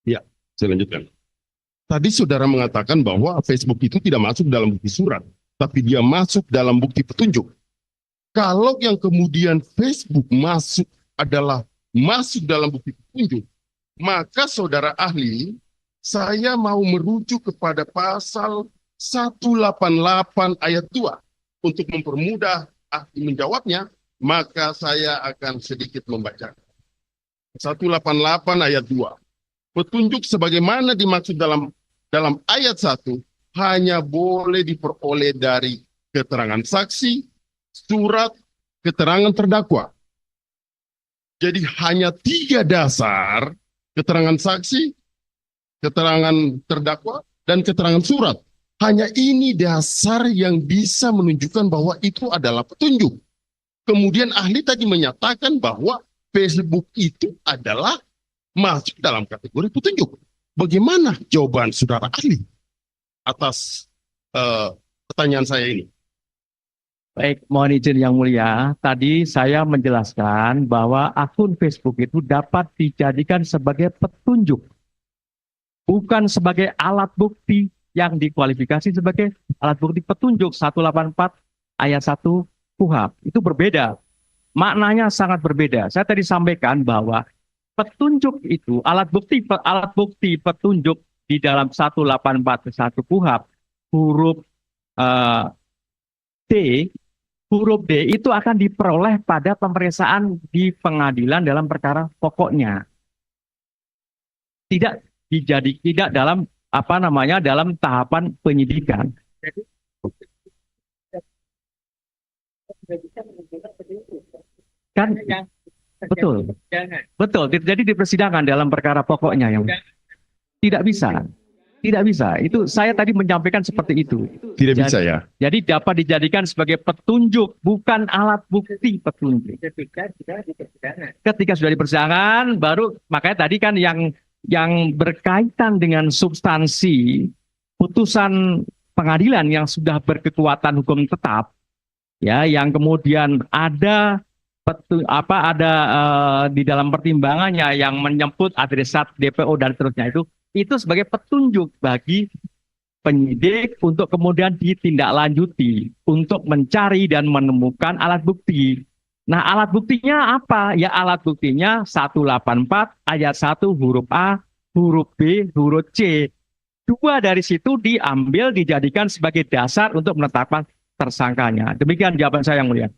Ya, saya lanjutkan. Tadi saudara mengatakan bahwa Facebook itu tidak masuk dalam bukti surat, tapi dia masuk dalam bukti petunjuk. Kalau yang kemudian Facebook masuk adalah masuk dalam bukti petunjuk, maka saudara ahli, saya mau merujuk kepada pasal 188 ayat 2 untuk mempermudah ahli menjawabnya, maka saya akan sedikit membaca. 188 ayat 2. Petunjuk sebagaimana dimaksud dalam ayat 1 hanya boleh diperoleh dari keterangan saksi, surat, keterangan terdakwa. Jadi hanya 3 dasar, keterangan saksi, keterangan terdakwa, dan keterangan surat. Hanya ini dasar yang bisa menunjukkan bahwa itu adalah petunjuk. Kemudian ahli tadi menyatakan bahwa Facebook itu adalah masuk dalam kategori petunjuk. Bagaimana jawaban saudara ahli atas pertanyaan saya ini? Baik, mohon izin yang mulia. Tadi saya menjelaskan bahwa akun Facebook itu dapat dijadikan sebagai petunjuk, bukan sebagai alat bukti yang dikualifikasi sebagai alat bukti petunjuk. 184 ayat 1 KUHP. Itu berbeda. Maknanya sangat berbeda. Saya tadi sampaikan bahwa petunjuk itu, alat bukti petunjuk di dalam 184 KUHP, huruf eh, D, huruf D itu akan diperoleh pada pemeriksaan di pengadilan dalam perkara pokoknya. Tidak dalam dalam tahapan penyidikan. Kan betul. Betul. Jadi di persidangan dalam perkara pokoknya yang tidak bisa. Tidak bisa. Itu saya tadi menyampaikan seperti itu. Tidak bisa ya? Jadi dapat dijadikan sebagai petunjuk, bukan alat bukti petunjuk. Ketika sudah di persidangan, baru makanya tadi kan yang berkaitan dengan substansi putusan pengadilan yang sudah berkekuatan hukum tetap, ya, yang kemudian ada di dalam pertimbangannya yang menyebut adresat DPO dan seterusnya itu sebagai petunjuk bagi penyidik untuk kemudian ditindaklanjuti untuk mencari dan menemukan alat bukti. Nah, alat buktinya apa? Ya, alat buktinya 184 ayat 1 huruf A, huruf B, huruf C. 2 dari situ diambil dijadikan sebagai dasar untuk menetapkan tersangkanya. Demikian jawaban saya yang mulia.